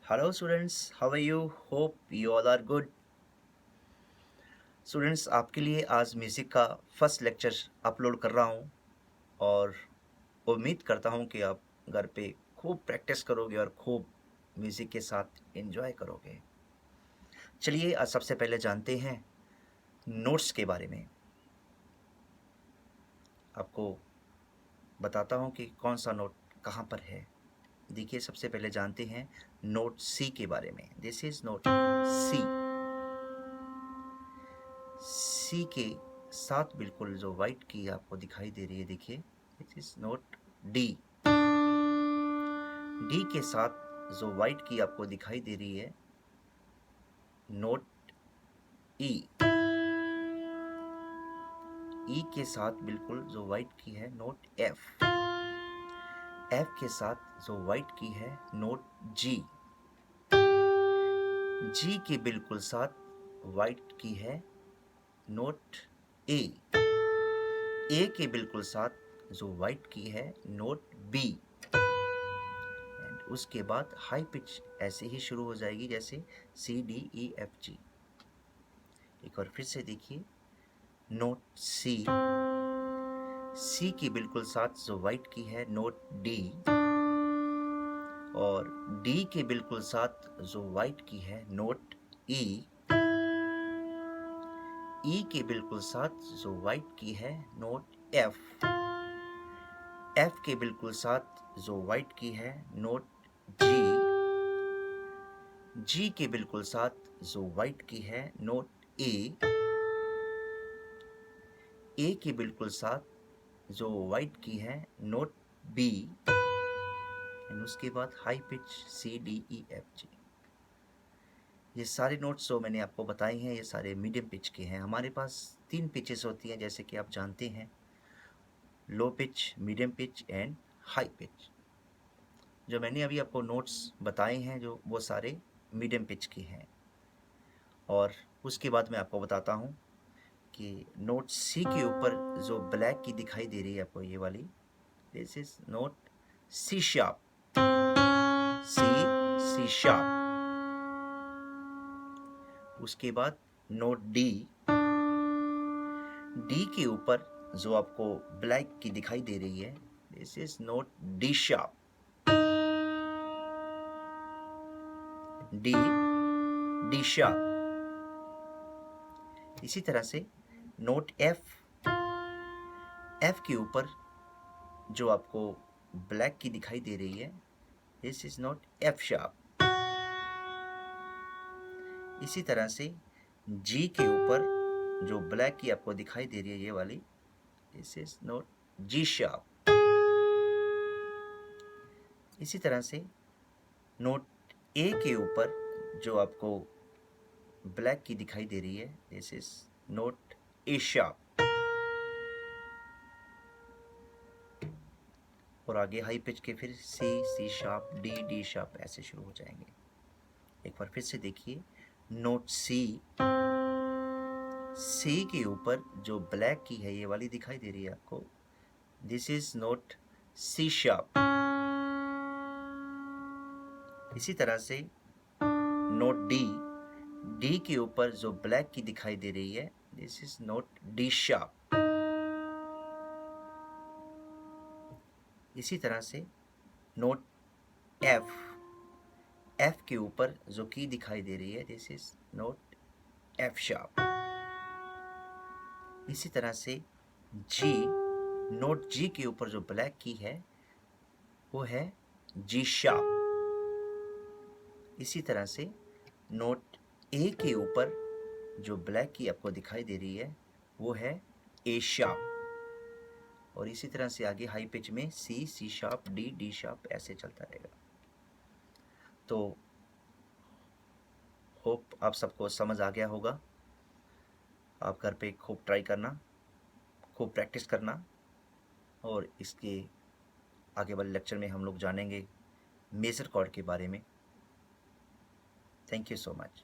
Hello students, how are you? Hope you all are good. Students आपके लिए आज music का फर्स्ट लेक्चर अपलोड कर रहा हूँ और उम्मीद करता हूँ कि आप घर पे खूब प्रैक्टिस करोगे और खूब म्यूज़िक के साथ एंजॉय करोगे। चलिए आज सबसे पहले जानते हैं नोट्स के बारे में। आपको बताता हूँ कि कौन सा नोट कहाँ पर है। देखिए सबसे पहले जानते हैं नोट सी के बारे में। दिस इज नोट सी। सी के साथ बिल्कुल जो वाइट की आपको दिखाई दे रही है, देखिए this is note D. D के साथ जो वाइट की आपको दिखाई दे रही है नोट ई। ई के साथ बिल्कुल जो वाइट की है नोट एफ। एफ के साथ जो वाइट की है नोट जी। जी के बिल्कुल साथ वाइट की है नोट ए। ए के बिल्कुल साथ जो वाइट की है नोट बी। एंड उसके बाद हाई पिच ऐसे ही शुरू हो जाएगी जैसे सी डी ई एफ जी। एक बार फिर से देखिए नोट सी। सी की बिल्कुल साथ जो वाइट की है नोट डी और डी के बिल्कुल साथ जो वाइट की है नोट ई। ई के बिल्कुल साथ जो वाइट की है नोट एफ। एफ के बिल्कुल साथ जो वाइट की है नोट जी। जी के बिल्कुल साथ जो वाइट की है नोट ए। ए के बिल्कुल साथ जो वाइट की है नोट बी। एंड उसके बाद high pitch C D E F G. ये सारे नोट्स जो मैंने आपको बताए हैं ये सारे मीडियम पिच के हैं। हमारे पास 3 पिचेस होती हैं जैसे कि आप जानते हैं, low pitch, medium pitch and high pitch. जो मैंने अभी आपको नोट्स बताए हैं जो वो सारे मीडियम पिच के हैं। और उसके बाद मैं आपको बताता हूँ कि नोट सी के ऊपर जो ब्लैक की दिखाई दे रही है आपको ये वाली, this is note C sharp. C sharp. उसके बाद नोट डी। डी के ऊपर जो आपको ब्लैक की दिखाई दे रही है this is note D sharp. D sharp. इसी तरह से नोट एफ। एफ के ऊपर जो आपको ब्लैक की दिखाई दे रही है this is note F sharp. इसी तरह से जी के ऊपर जो ब्लैक की आपको दिखाई दे रही है ये वाली, this is note G sharp. इसी तरह से नोट ए के ऊपर जो आपको ब्लैक की दिखाई दे रही है this is note A sharp. और आगे हाई पिच के फिर सी शार्प, डी शार्प ऐसे शुरू हो जाएंगे। एक बार फिर से देखिए नोट सी के ऊपर जो ब्लैक की है ये वाली दिखाई दे रही है आपको, this is note C sharp. इसी तरह से नोट डी के ऊपर जो ब्लैक की दिखाई दे रही है this is note D sharp. इसी तरह से नोट एफ के ऊपर जो की दिखाई दे रही है this is note F sharp. इसी तरह से नोट जी के ऊपर जो ब्लैक की है वो है जी शार्प। इसी तरह से नोट ए के ऊपर जो ब्लैक की आपको दिखाई दे रही है वो है ए शार्प। और इसी तरह से आगे हाई पिच में सी शार्प, डी शार्प ऐसे चलता रहेगा। तो होप आप सबको समझ आ गया होगा। आप घर पे खूब ट्राई करना, खूब प्रैक्टिस करना और इसके आगे वाले लेक्चर में हम लोग जानेंगे मेजर कॉर्ड के बारे में। Thank you so much.